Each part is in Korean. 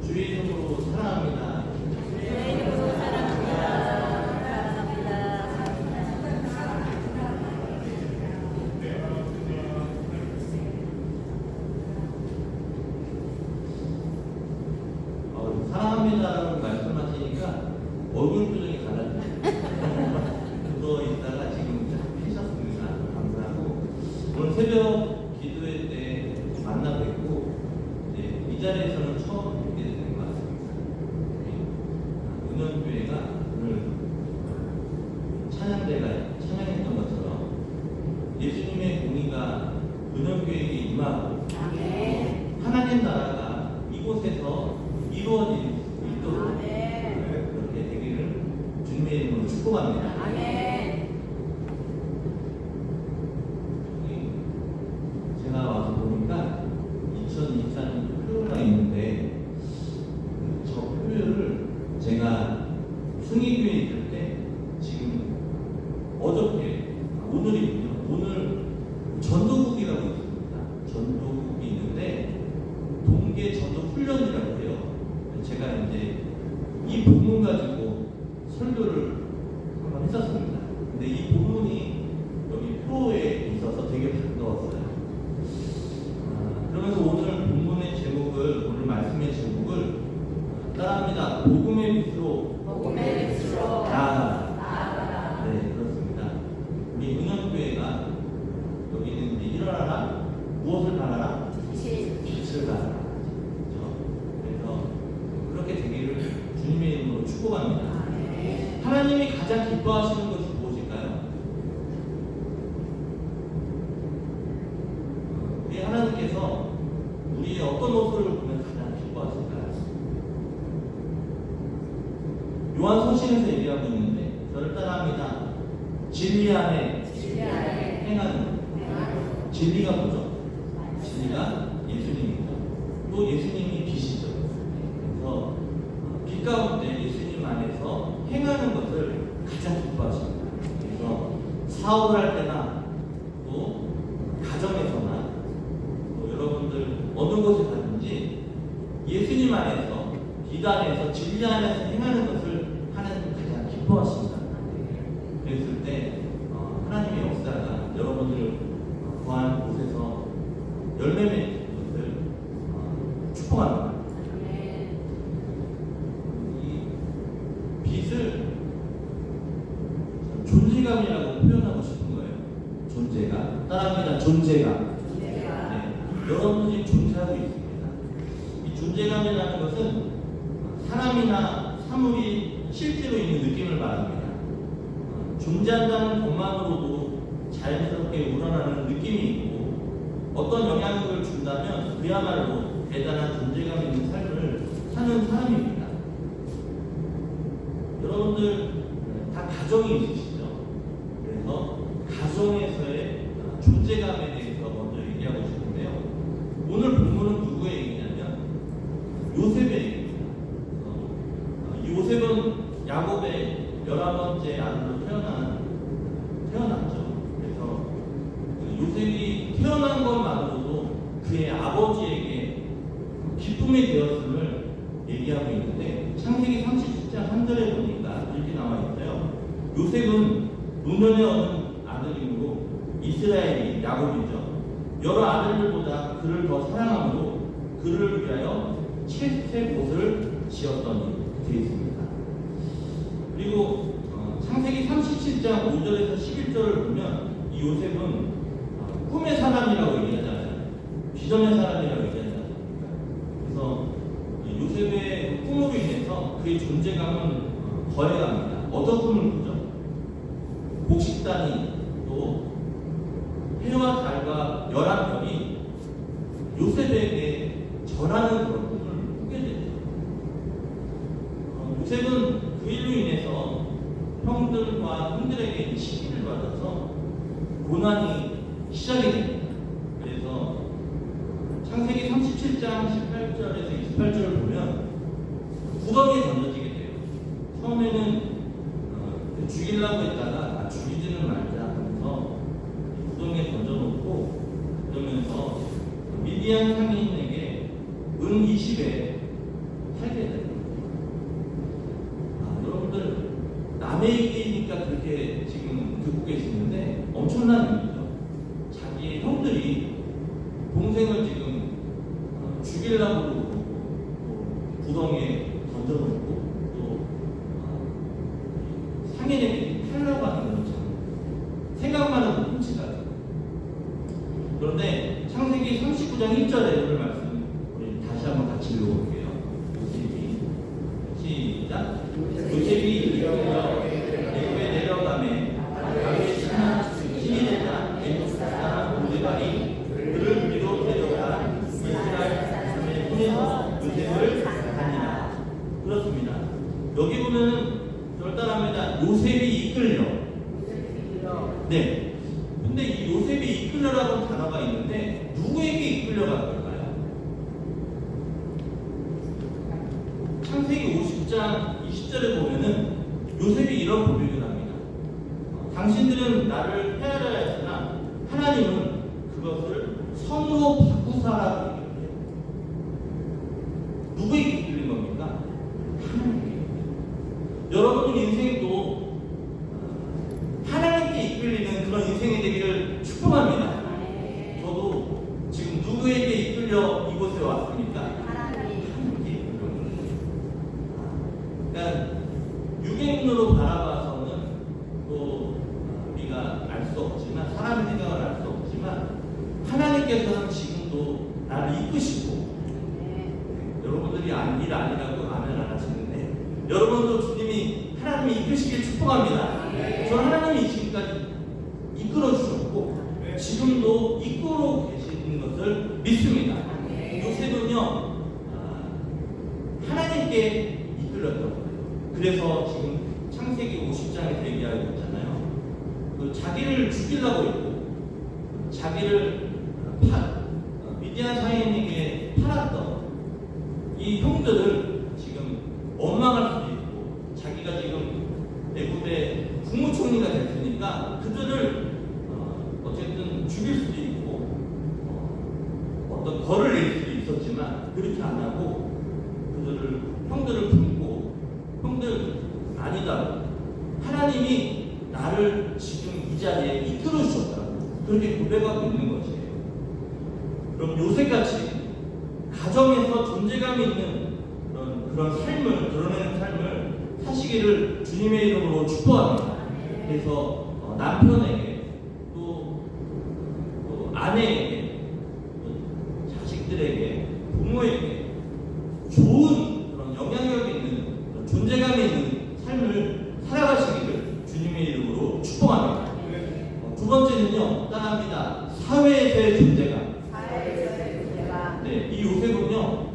주의 이름으로 사랑합니다. 주의 이름으로 사랑합니다. 사랑합니다. 사랑합니다라고 말씀하시니까 얼굴 표정이 달라져요. 그거 있다가 지금 쫙 펴셨습니다. 감사하고 오늘 새벽 기도회 때 만나 뵙고 이 자리에서는 처음 뵙게 되는 것 같습니다. 은연교회가 오늘 찬양대가 찬양했던 것처럼 예수님의 공의가 은연교회에게 임하고 하나님 나라가 이곳에서 이루어질 수 있도록 그렇게 되기를 주님의 이름으로 축복합니다. 제가 와서 보니까 2024년 표류가 있는데 저 표류를 제가 승희교회에 있을 때 지금 어저께 오늘이군요. 오늘 전도국이라고 있습니다. 전도국이 있는데 동계 전도 훈련이라고 해요. 제가 이제 이 본문 가지고 설교를 한번 했었습니다. 근데 이 본문이 여기 표에 있어서 되게 반가웠어요. 그러면서 오늘 본문의 제목을, 오늘 말씀의 제목을 따라합니다. 복음의 빛으로 나아가라. 네, 그렇습니다. 우리 은연교회가 여기는 이제 일어나라, 무엇을 바라라? 빛을 바라라. 그래서 그렇게 되기를 주님의 이름으로 축복합니다. 하나님이 가장 기뻐하시는 것이 무엇일까요? 우리 하나님께서 우리의 어떤 모습을 보면 가장 기뻐하실까요? 요한서신에서 얘기하고 있는데 저를 따라합니다. 진리 안에 행하는 것. 진리가 뭐죠? 진리가 예수님이죠. 또 예수님이 빛이죠. 그래서 빛 가운데 예수님 안에서 행하는 것을 가장 기뻐하십니다. 그래서 사업을 할 때나 또 가정에서나 또 여러분들 어느 곳에 가든지 예수님 안에서 빛 안에서 진리 안에서 행하는 것을 하나님은 가장 기뻐하십니다. 그랬을 때 하나님의 역사가 여러분들 거한 곳에서 열매 맺는 것을 축복합니다. 이 빛을 존재감이라고 표현하고 싶은 거예요. 존재감. 따라합니다. 존재감. 네. 여러분들이 존재하고 있습니다. 이 존재감이라는 것은 사람이나 사물이 실제로 있는 느낌을 말합니다. 존재한다는 것만으로도 자연스럽게 우러나는 느낌이 있고 어떤 영향력을 준다면 그야말로 대단한 존재감 있는 삶을 사는 사람입니다. 여러분들 다 가정이 있으시죠? 그래서 가정에서의 존재감에 대해서 먼저 얘기하고 싶은데요. 오늘 본문은 누구의 얘기냐면 요셉의 얘기입니다. 요셉은 야곱의 11번째 아들로 태어났죠. 그래서 요셉이 태어난 것만으로도 그의 아버지에게 기쁨이 되었음을 얘기하고 있는데 창세기 37장 1절에 보니까 이렇게 나와 있어요. 요셉은 노년에 얻은 아들이므로 이스라엘이 야곱이죠. 여러 아들들보다 그를 더 사랑함으로 그를 위하여 채색 옷을 지었더니 되어 있습니다. 그리고 창세기 37장 5절에서 11절을 보면 이 요셉은 꿈의 사람이라고 얘기하잖아요. 비전의 사람이라고 얘기하지 않습니까? 그래서 요셉의 꿈으로 인해서 그의 존재감은 거해갑니다. 어떤 꿈을 꾸죠? 곡식단이 또 해와 달과 11별이 요셉에게 절하는 그런 꿈을 꾸게 되죠. 요셉은 그 일로 인해서 형들과 형들에게 시기를 받아서 고난이 시작이 됩니다. 그래서 창세기 37장 18절에서 28절을 보면 구덩이에 던져지게 돼요. 처음에는 죽이려고 했다가 죽이지는 말자 하면서 구덩이에 던져놓고 그러면서 미디안 상인에게 은 20에 살게 돼요. 여러분들 남의 얘기니까 그렇게 지금 듣고 계시는데 엄청난 일이죠. 자기 형들이 동생을 지금 죽이려고 그러고 또 구덩이에 던져놓고 또 상인에게 팔려고 하는 것처럼 생각만 해도 끔찍하죠. 그런데 창세기 39장 1절에 오늘 말씀 우리 다시 한번 같이 읽어볼게요. 요셉이 시작. 요셉이 이끌려 애굽에 내려가매 아베 신이 되자 애굽 사람 보디발이 그를 위로 데려가 이스라엘 사람의 손에서 요셉을 다니라. 그렇습니다. 여기 보면 결단합니다. 요셉이 이끌려. 네. 근데 이 요셉이 이끌려라는 단어가 있는데 누구에게 이끌려간 걸까요? 창세기 50장 20절에 보면은 요셉이 이런 고백을 합니다. 당신들은 나를 헤아려야 했으나 하나님은 그것을 선으로 바꾸사라고 얘기해요. 누구에게 이끌린 겁니까? 하나님께. 여러분들 인생도 하나님께 이끌리는 그런 인생이 되기를 축복합니다. 저도 지금 누구에게 이끌려 이곳에 왔습니까? 하나님께 이끌려. 그러니까 유괴문으로 바라봐서는 또 우리가 알 수 없지만 사람의 생각을 알 수 없지만 하나님께서는 지금도 나를 이끄시고 여러분들이 일 아니라고 아멘 안 하시는데 여러분도 주님이 하나님이 이끄시길 축복합니다. 저 하나님이 지금까지 이끌어 주셨고 지금도 이끌어 계시는 것을 믿습니다. 요셉은요 하나님께 이끌렸던 거예요. 그래서 지금 창세기 50장에서 얘기하고 있잖아요. 자기를 죽이려고 했고 자기를 미디안 사이인에게 팔았던 이 형들을 지금 원망할 수도 있고 자기가 지금 애굽의 국무총리가 됐으니까 그들을 어쨌든 죽일 수도 있고 어떤 벌을 낼 수도 있었지만 그렇게 안 하고 형들을 품고 형들 아니다. 하나님이 나를 지금 이 자리에 이끌어 주셨다고 그렇게 고백하고 있는 것이에요. 그럼 요셉같이 가정에서 존재감이 있는 그런 삶을 드러내는 삶을 사시기를 주님의 이름으로 축복합니다. 그래서 남편에게 또 아내에게 또 자식들에게 부모에게 좋은 그런 영향력 있는 존재감이 있는 삶을 살아가시기를 주님의 이름으로 축복합니다. 두 번째는요, 따라합니다. 사회에서의 존재감. 네, 이 요셉은요,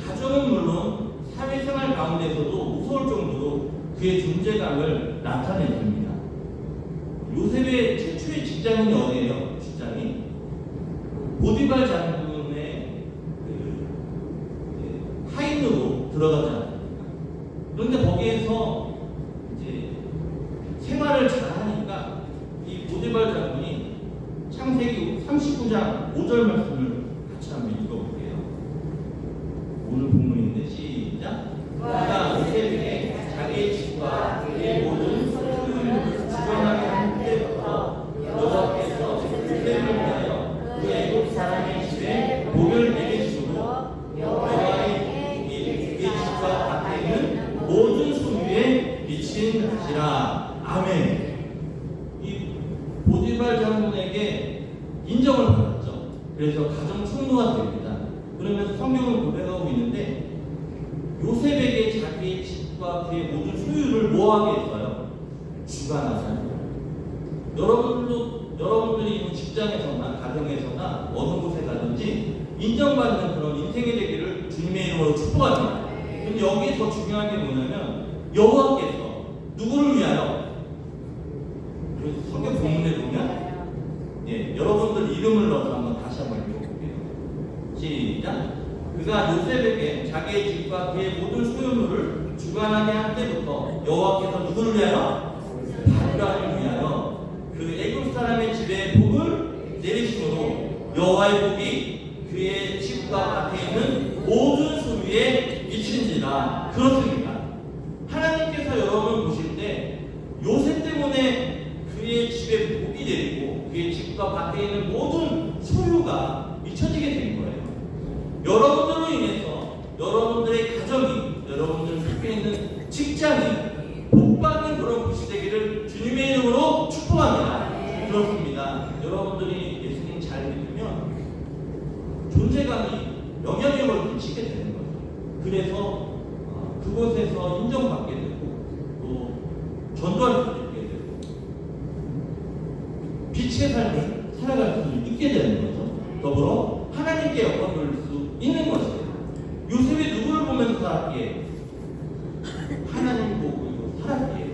가정은 물론 사회생활 가운데서도 무서울 정도로 그의 존재감을 나타내줍니다. 요셉의 최초의 직장인이 어디예요? 직장이 보디발 장군의 하인으로 들어가지 않습니까? 그런데 거기에서 이제 생활을 잘하니까 이 보디발 장군이 창세기 39장 5절 말씀을 같이 한번 읽어볼게요. 오늘 본문인데 시작. 그가 요셉에게 자기의 집과 그의 모든 소유를 주관하게 한 때부터 여호와께서 요셉을 위하여 그 애굽 사람의 집에 복을 내리시고 여호와의 복이 그의 집과 밭에 있는 모든 소유에 미친지라. 아멘. 이 보디발 장군에게 인정을 받았죠. 그래서 가정 총무가 됩니다. 그러면서 성경을 고백하고 있는데 요셉에게 자기의 집과 그의 모든 소유를 뭐하게 했어요? 주관하게 하는 거예요. 여러분들이 있는 직장에서나 가정에서나 어느 곳에 가든지 인정받는 그런 인생이 되기를 주님의 이름으로 축복합니다. 근데 여기서 중요한 게 뭐냐면 여호와께서 누구를 위하여? 성경 본문에 보면 여러분들 이름을 넣어서 한번 다시 한번 읽어볼게요. 시작. 그가 요셉에게 자기의 집과 그의 모든 소유물을 주관하게 한 때부터 여호와께서 누구를 위하여? 다윗을 위하여 그 애굽 사람의 집에 복을 내리심으로 여호와의 복이 그의 집과 밭에 있는 모든 소유에 미치는지라. 믿습니다. 그렇습니다. 하나님께서 여러분 보실 때 요셉 때문에 그의 집에 복이 내리고 그의 집과 밖에 있는 모든 소유가 미쳐지게 된 거예요. 여러분들로 인해서 여러분들의 가정이, 여러분들 속에 있는 직장이 복받는 그런 곳이 되기를 주님의 이름으로 축복합니다. 그렇습니다. 여러분들이 예수님 잘 믿으면 존재감이 영향력을 미치게 되는 거죠. 그래서 그곳에서 인정받게 되고 또 전도할 수 있게 되고 빛의 삶을 살아갈 수 있게 되는 거죠. 더불어 하나님께 영광 돌릴 수 있는 것이에요. 요셉이 누구를 보면서 살았기에? 하나님 보고 살았기에.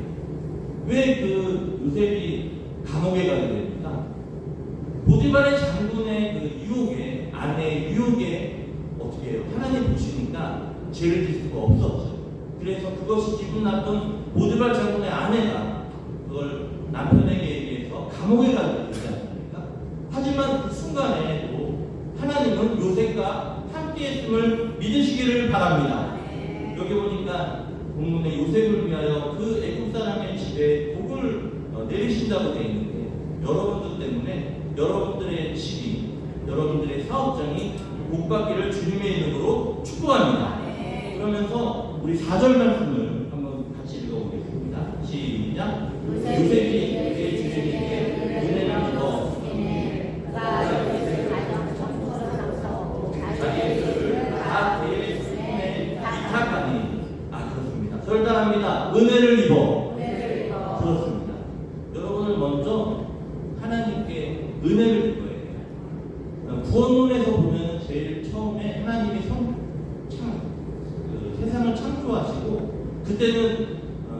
왜 그 요셉이 감옥에 가게 됩니까? 보디발의 장군의 그 유혹에, 아내의 유혹에 어떻게 해요? 하나님 보시니까 죄를 질 수가 없었죠. 그래서 그것이 기분 나쁜 보디발 장군의 아내가 그걸 남편에게 얘기해서 감옥에 가게 되지 않습니까? 하지만 그 순간에도 하나님은 요셉과 함께했음을 믿으시기를 바랍니다. 여기 보니까 본문에 요셉을 위하여 그 애국 사람의 집에 복을 내리신다고 되어 있는데 여러분들 때문에 여러분들의 집이, 여러분들의 사업장이 복받기를 주님의 이름으로 축복합니다. 그러면서 우리 4절 말씀을 한번 같이 읽어보겠습니다. 시작. 요셉이 그의 주님에게 은혜를 믿어 자기의 뜻을 다 그의 손에 위탁하니. 그렇습니다. 설단합니다. 은혜를 입어. 그렇습니다. 여러분을 먼저 하나님께 은혜를 입어야 돼요. 구원론에서 보면 제일 처음에 하나님이 세상을 창조하시고 그때는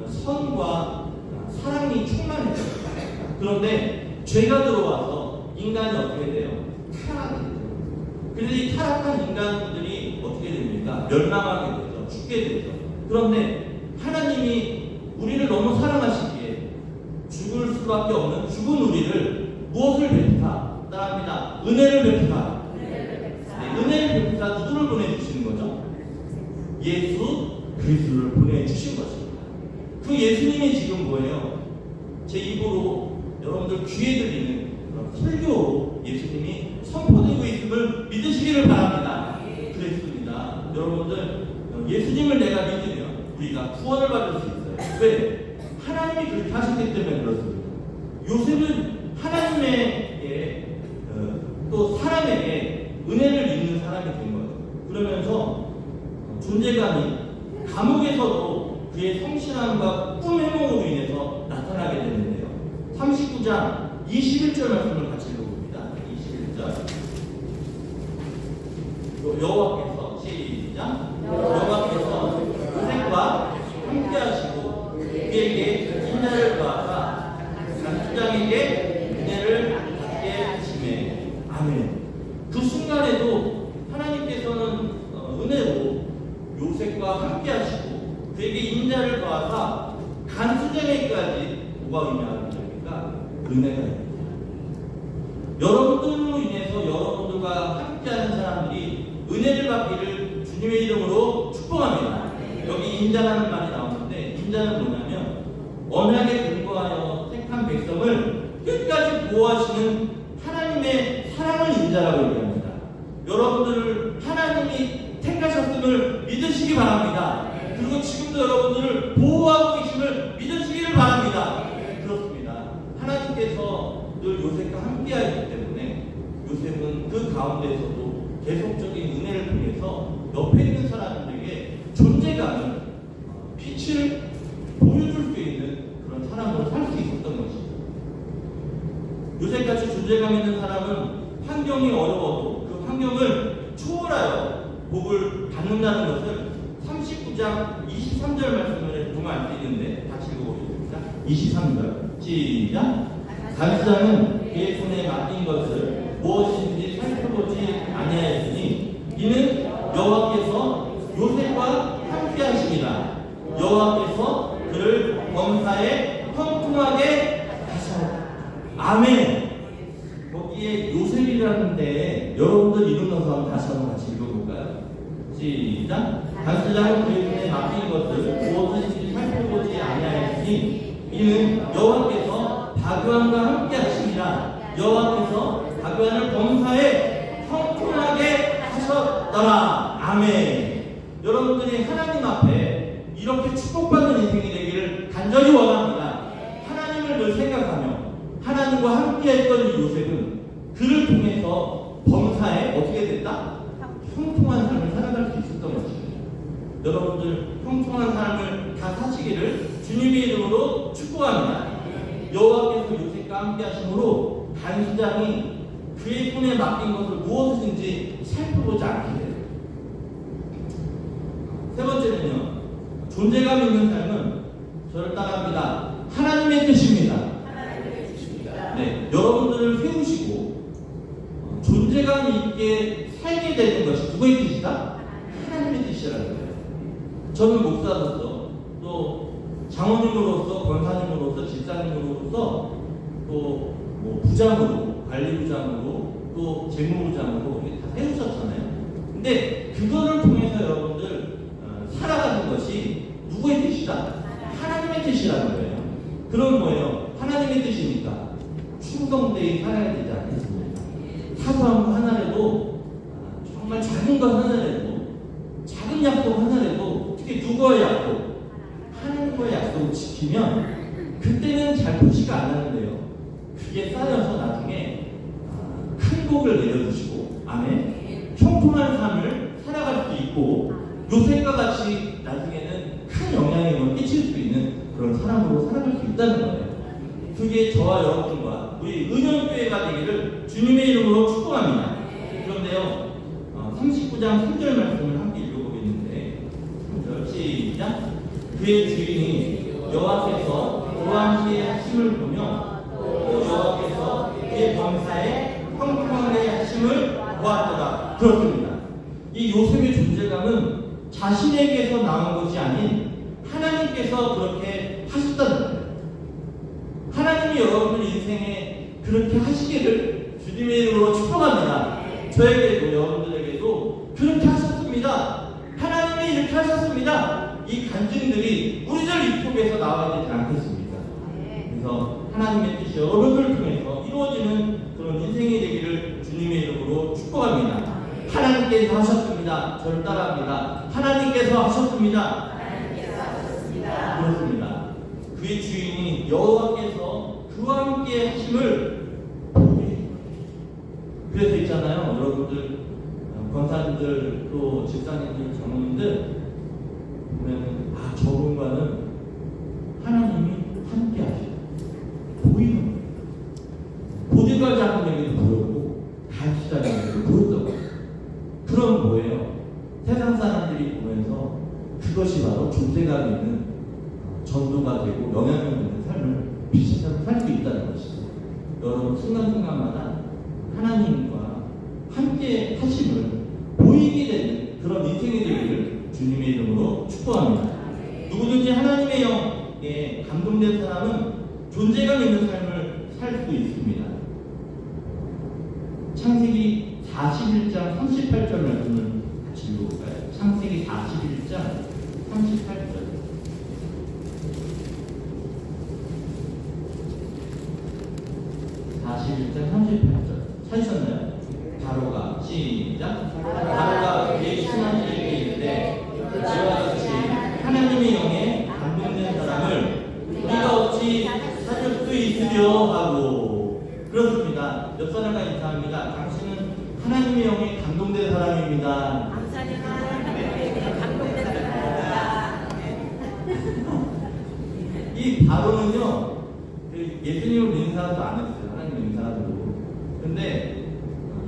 선과 사랑이 충만했어요. 그런데 죄가 들어와서 인간이 어떻게 돼요? 타락이 돼요. 그래서 이 타락한 인간들이 어떻게 됩니까? 멸망하게 되죠. 죽게 되죠. 그런데 하나님이 우리를 너무 사랑하시기에 죽을 수밖에 없는 죽은 우리를 무엇을 베푸사? 따라합니다. 은혜를 베푸사. 은혜를 베푸사 누구를 보내주시는 거죠? 예수 그리스도를 보내주신 것입니다. 그 예수님이 지금 뭐예요? 제 입으로 여러분들 귀에 들리는 그런 설교로 예수님이 선포되고 있음을 믿으시기를 바랍니다. 그랬습니다. 여러분들 예수님을 내가 믿으면 우리가 구원을 받을 수 있어요. 왜? 하나님이 그렇게 하셨기 때문에 그렇습니다. 요셉은 하나님에게 또 사람에게 은혜를 입는 사람이 된 거예요. 그러면서 존재감이 감옥에서도 그의 성실함과 꿈 해몽으로 인해서 나타나게 되는데요. 39장 21절 말씀을 같이 읽어봅니다. 21절. 여호와께서 시작. 여호와께서 요셉과 함께 하시고 그에게 인자를 받아 장수장에게 은혜를 받게 하시매. 아멘. 그 순간에도 하나님께서는 은혜로 요셉과 함께 하시고 그에게 인자를 받아 간수장에게까지 뭐가 의미하는 겁니까? 은혜가 있습니다. 여러분들로 인해서 여러분들과 함께하는 사람들이 은혜를 받기를 주님의 이름으로 축복합니다. 여기 인자라는 말이 나오는데 인자는 뭐냐면 언약에 근거하여 택한 백성을 끝까지 보호하시는 하나님의 사랑을 인자라고 얘기합니다. 여러분들을 하나님이 택하셨음을 믿으시기 바랍니다. 그리고 지금도 여러분들을 보호하고 계심을 믿으시기를 바랍니다. 그렇습니다. 하나님께서 늘 요셉과 함께하기 때문에 요셉은 그 가운데서도 계속적인 은혜를 통해서 옆에 있는 사람들에게 존재감을, 빛을 보여줄 수 있는 그런 사람으로 살 수 있었던 것이죠. 요셉같이 존재감 있는 사람은 환경이 어려워도 그 환경을 초월하여 복을 받는다는 것을 39장 23절 말씀을 보면 알 수 있는데 같이 읽어보겠습니다. 23절 시작. 간수장은 그의 손에 맡긴 것을 무엇인지 살펴보지 아니하였으니 이는 여호와께서 요셉과 함께 하십니다. 여호와께서 그를 범사에 형통하게 하셨다. 아멘. 거기에 요셉이라는데 여러분들 이름 넣어서 한번 다시 한번 같이 읽어볼까요? 시작. 단수장은 그의 손에 맡긴 것을 무엇인지 살펴보지 아니하였으니 이는 여호와께서 바교함과 함께 하시니라. 여호와께서 바교함을 범사에 형통하게 하셨더라. 아멘. 여러분들이 하나님 앞에 이렇게 축복받는 인생이 되기를 간절히 원합니다. 하나님을 늘 생각하며 하나님과 함께 했던 이 요셉은 그를 통해서 범사에 어떻게 됐다? 형통한 삶을 살아갈 수 있었던 것입니다. 여러분들 형통한 삶을 다 사시기를 주님의 이름으로 축복합니다. 여호와께서 요셉과 함께 하심으로 단수장이 그의 손에 맡긴 것을 무엇이든지 살펴보지 않게 돼요. 세 번째는요, 존재감 있는 삶은 저를 따라합니다. 하나님의 뜻입니다. 네, 여러분들을 세우시고 존재감 있게 살게 되는 것이 누구의 뜻이다? 하나님의 뜻이라는 거예요. 저는 목사로서 또 장로님으로서 권사님으로서 집사님으로서 또 뭐 부장으로 관리부장으로 또 재무부장으로 이렇게 다 세우셨잖아요. 근데 그거를 통해서 여러분들 살아가는 것이 누구의 뜻이다? 하나님의 뜻이라는 거예요. 그럼 뭐예요? 하나님의 뜻이니까 충성되이 살아야 되지 않겠습니까? 사소한 거 하나라도 정말 작은 거 하나라도 작은 약속 하나라도 특히 누구의 약속? 하나님과의 약속을 지키면 그때는 잘 표시가 안 나는데요. 그게 쌓여서 나중에 큰 복을 내려주시고 아멘. 형통한 삶을 살아갈 수 있고 요셉과 같이 나중에는 큰 영향력을 끼칠 수 있는 그런 사람으로 살아갈 수 있다는 거예요. 그게 저와 여러분과 우리 은연교회가 되기를 주님의 이름으로 축복합니다. 그런데요, 39장 3절 말씀을 함께 읽어보겠는데 3절 시작. 그의 주인이 여호와께서 그와 함께 하심을 보며 또 여호와께서 그의 범사에 형통하게 하심을 보았더라. 그렇습니다. 이 요셉의 존재감은 자신에게서 나온 것이 아닌 하나님께서 그렇게 하셨다는 거예요. 하나님이 여러분 인생에 그렇게 하시기를 주님의 이름으로 축복합니다. 저에게도 여러분들에게도 그렇게 하셨습니다. 하나님이 이렇게 하셨습니다. 이 간증들이 우리들 입 속에서 나와야 되지 않겠습니까? 그래서 하나님의 뜻이 여러분들을 통해서 이루어지는 그런 인생이 되기를 주님의 이름으로 축복합니다. 하나님께서 하셨습니다. 저를 따라합니다. 하나님께서 하셨습니다. 그렇습니다. 그의 주인이 여호와께서 그와 함께 하심을 그래서 있잖아요. 여러분들 권사님들 또 집사님들 장로님들 보면 저분과는 하나님이 함께 하시고 보이는 거예요. 보디가드 장로에게도 보였고 간수장에게도 보였던 거예요. 그럼 뭐예요? 세상 사람들이 보면서 그것이 바로 존재감 있는 전도가 되고 영향력 있는 삶을 비슷하게 살 수 있다는 것이죠. 여러분 순간순간마다 하나님과 함께 하심을 보이게 되는 그런 인생이 되기를 주님의 이름으로 축복합니다. 누구든지 하나님의 영에 감동된 사람은 존재감 있는 삶을 살 수 있습니다. 창세기 41장 38절 말씀을 같이 읽어볼까요? 창세기 41장 38절. 찾으셨나요? 바로가 시작. 바로가 그의 신하들에게 이르되 이와 같이 하나님의 영에 감동된 사람을 우리가 어찌 찾을 수 있으려 하고. 그렇습니다. 옆 사람과 인사합니다. 당신은 하나님의 영에 감동된 사람입니다. 감사님 하나님께 감동된 사람입니다. 이 바로는요, 예수님을 믿는 사람도 안 했어요. 하나님을 믿는 사람도. 근데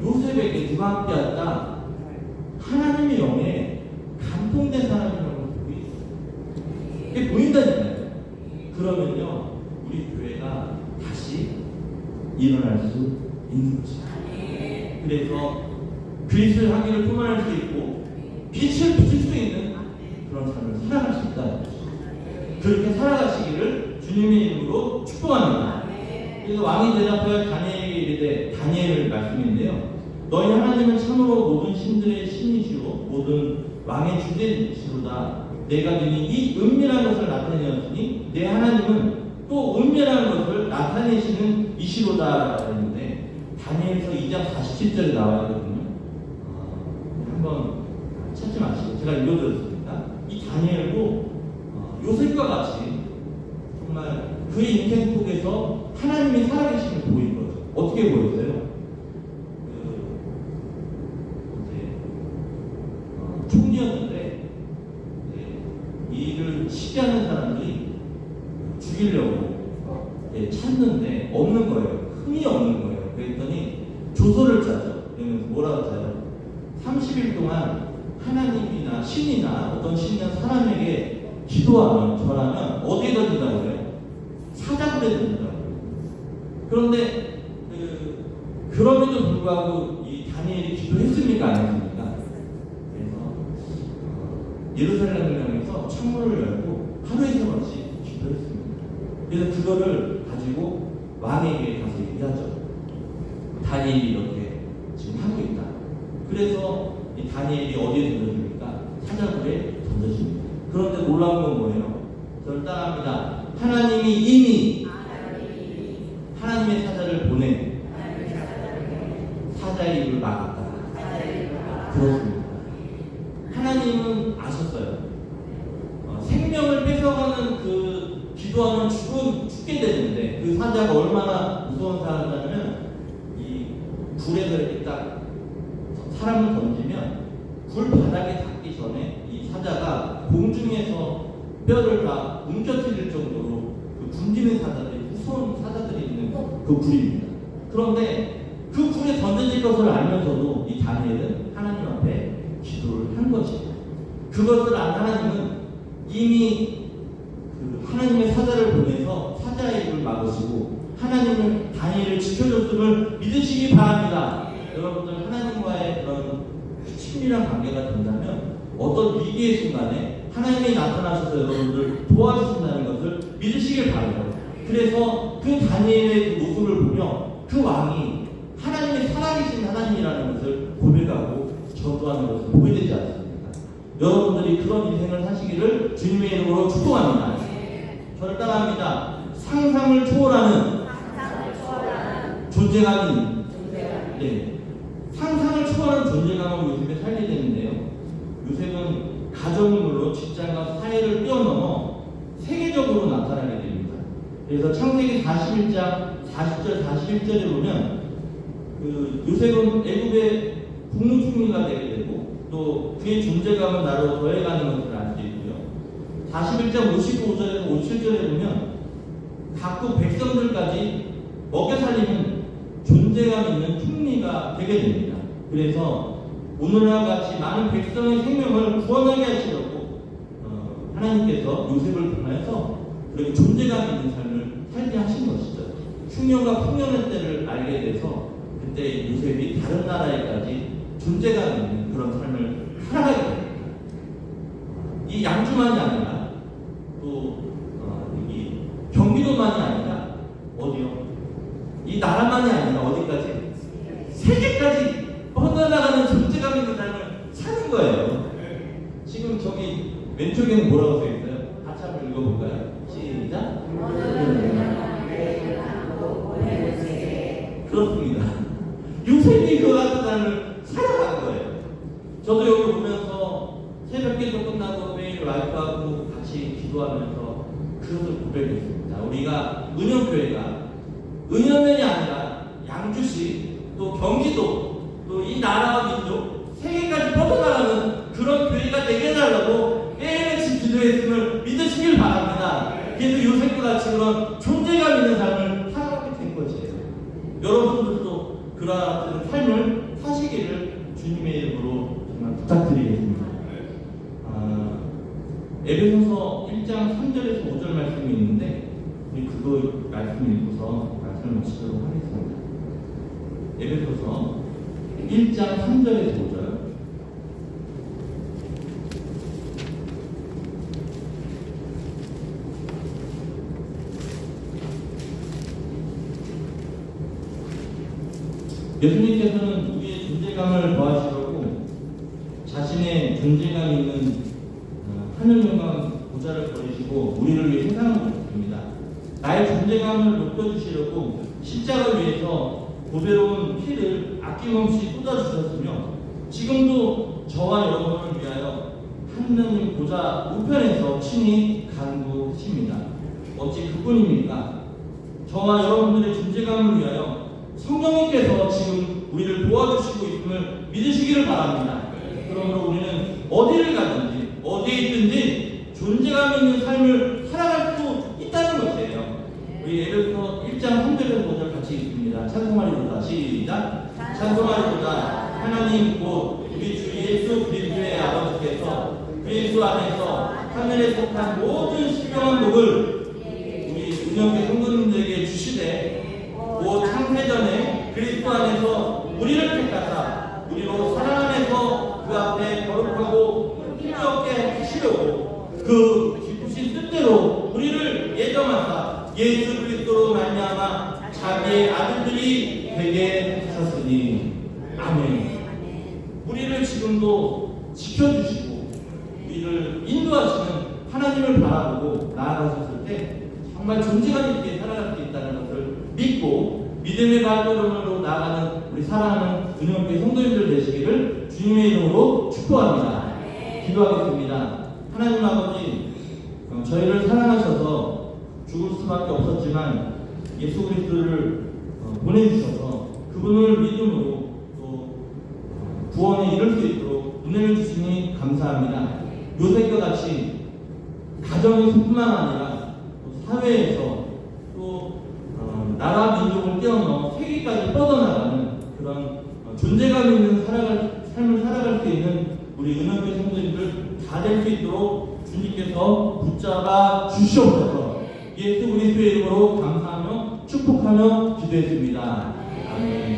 요셉에게 누가 함께했다? 하나님의 영에 감동된 사람이라고 보이죠. 이게 보인다니까요. 그러면요, 우리 교회가 다시 일어날 수 있는 것입니다. 그래서 그리스도의 향기를 품어낼 수 있고 빛을 비출 수 있는 그런 삶을 살아갈 수 있다는 것입니다. 그렇게 살아가시기를 주님의 이름으로 축복합니다. 그래서 왕이 대답하여 다니엘에게 이르되, 다니엘 말씀인데요, 너희 하나님은 참으로 모든 신들의 신이시오 모든 왕의 주제시로다. 내가 너희 이 은밀한 것을 나타내었으니 내 하나님은 또 은밀한 것을 나타내시는 이시로다라고 했는데 다니엘서 2장 47절에 나와 있거든요. 한번 찾지 마시고 제가 읽어드렸습니다. 이 다니엘도 요셉과 같이 정말 그의 인생 속에서 하나님이 살아계심을 보인 거죠. 어떻게 보였어요? 총리였는데 이 일을 시기하는 사람들이 죽이려고 찾는데 없는 거예요. 흠이 없는 거예요. 그랬더니 조서를 짜죠. 그러면서 뭐라고 짜요? 30일 동안 하나님이나 신이나 어떤 신이나 사람에게 기도하면 절하면 어디에 던진다고 그래요? 사자굴에 던진다고 그래요. 그런데 그럼에도 불구하고 이 다니엘이 기도했습니까? 안 했습니까? 그래서 예루살렘을 향해서 창문을 열고 하루에 3번씩 기도했습니다. 그래서 그거를 가지고 왕에게 가서 얘기하죠. 다니엘이 이렇게 지금 하고 있다. 그래서 이 다니엘이 어디에 던져줍니까? 사자굴에 던져줍니다. 그런데 놀라운 건 뭐예요? 저를 따라합니다. 하나님이 이미 하나님의 사자를 보내 사자의 입을 막았다. 그렇습니다. 하나님은 아셨어요. 생명을 뺏어가는 그 기도하면 죽게 되는데 그 사자가 얼마나 무서운 사자냐면 이 불에서 이렇게 딱 사람을 던지면 불 바닥에 닿기 전에 이 사자가 공중에서 뼈를 다 움켜뜨릴 정도로 그 굶기는 사자들이 무서운 사자들이 있는 그 불입니다. 그런데 그 불에 던져질 것을 알면서도 이 다니엘은 하나님 앞에 기도를 한 것이에요. 그것을 안 하나님은 이미 그 하나님의 사자를 보내서 사자의 입을 막으시고 하나님은 다니엘을 지켜줬음을 믿으시기 바랍니다. 여러분들 하나님과의 그런 친밀한 관계가 된다면 어떤 위기의 순간에 하나님이 나타나셔서 여러분들 도와주신다는 것을 믿으시길 바라요. 그래서 그 다니엘의 그 모습을 보며 그 왕이 하나님이 살아계신 하나님이라는 것을 고백하고 전도하는 것을 보게 되지 않습니까? 여러분들이 그런 인생을 사시기를 주님의 이름으로 축복합니다. 저를 따라합니다. 상상을 초월하는 존재감이 네. 상상을 초월하는 존재감으로 요셉에 살게 되는데요. 요셉은 가정은 물론 직장과 사회를 뛰어넘어 세계적으로 나타나게 됩니다. 그래서 창세기 41장 40절 41절에 보면 그 요셉은 애굽의 국무총리가 되게 되고 또 그의 존재감은 나로 더해가는 것을 알 수 있고요. 41장 55절에서 57절에 보면 각국 백성들까지 먹여 살리는 존재감 있는 총리가 되게 됩니다. 그래서 오늘과 같이 많은 백성의 생명을 구원하게 하시려고 하나님께서 요셉을 통해서 그렇게 존재감 있는 삶을 살게 하신 것이죠. 흉년과 풍년의 때를 알게 돼서 그때 요셉이 다른 나라에까지 존재감 있는 그런 삶을 살아가게 됩니다. 이 양주만이 아니라 또 여기 경기도만이 아니라 어디요? 이 나라만이 아니라 어디까지? 세계까지 뻗어나가는 존재감 있는 삶을 사는 거예요. 지금 저기 왼쪽에는 뭐라고 써있어요? 같이 한번 읽어볼까요? 시작. 그렇습니다. 요셉이 그 같은 삶을 살아가는 거예요. 저도 여기 보면서 새벽 기도 끝나고 매일 와이프하고 같이 기도하면서 그것을 고백했습니다. 우리가 은영교회가 은연면이 아니라 양주시 또 경기도 또 이 나라와 민족 세계까지 뻗어나가는 그런 교회가 되게 해달라고 매일같이 기도했음을 믿으시길 바랍니다. 그래서 요셉과 같이 그런 존재감 있는 삶을 살아가게 된 것이에요. 여러분들도 그러한 삶을 사시기를 주님의 이름으로 정말 부탁드리겠습니다. 에베소서 1장 3절에서 5절 말씀이 있는데 우리 그거 말씀을 읽고서 말씀을 마치도록 하겠습니다. 에베소서 1장 3절에서 5절. 예수님께서는 우리의 존재감을 더하시려고 자신의 존재감 있는 하늘 영광 보좌를 버리시고 우리를 위해 세상을 오셨습니다. 나의 존재감을 높여주시려고 십자가를 위해서 고배로운 피를 아낌없이 쏟아주셨으며 지금도 저와 여러분을 위하여 하느님 보좌 우편에서 친히 간구하십니다. 어찌 그뿐입니까? 저와 여러분들의 존재감을 위하여 성령님께서 지금 우리를 도와주시고 있음을 믿으시기를 바랍니다. 그러므로 우리는 어디를 가든지 어디에 있든지 존재감 있는 삶을 살아갈 수 있다는 것이에요. 우리 에베소 1장 3절에서 5절 같이 읽습니다. 찬송하리로다. 시작. 찬송하리로다. 하나님 곧 우리 주 예수 그리스도의 아버지께서 그리스도 안에서 하늘에 속한 모든 신령한 복을 우리 운영계 성도님들에게 주시되 곧 창세전에 그리스도 안에서 우리를 택하사 우리로 사랑 안에서 그 앞에 거룩하고 힘없게 하시려고 그 기쁘신 뜻대로 우리를 예정하사 예수 그리스도로 말미암아 자기의 아들들이 되게 하셨으니 아멘. 우리를 지금도 지켜주시고 우리를 인도하시는 하나님을 바라보고 나아가셨을 때 정말 존재감 있게 살아갈 수 있다는 것을 믿고 믿음의 발걸음으로 나아가는 우리 사랑하는 운영교회 성도님들 되시기를 주님의 이름으로 축복합니다. 기도하겠습니다. 하나님 아버지, 저희를 사랑하셔서 죽을 수밖에 없었지만 예수 그리스도를 보내주셔서 그분을 믿음으로 또 구원에 이를 수 있도록 은혜를 주시니 감사합니다. 요셉과 같이 가정에서뿐만 아니라 또 사회에서 또 나라 민족을 뛰어넘어 세계까지 뻗어나가는 그런 존재감 있는 삶을 살아갈 수 있는 우리 은혜교회 성도님들 다 될 수 있도록 주님께서 붙잡아 주시옵소서. 예수 그리스도의 이름으로 감사하며 축복하며 기도했습니다. 아멘.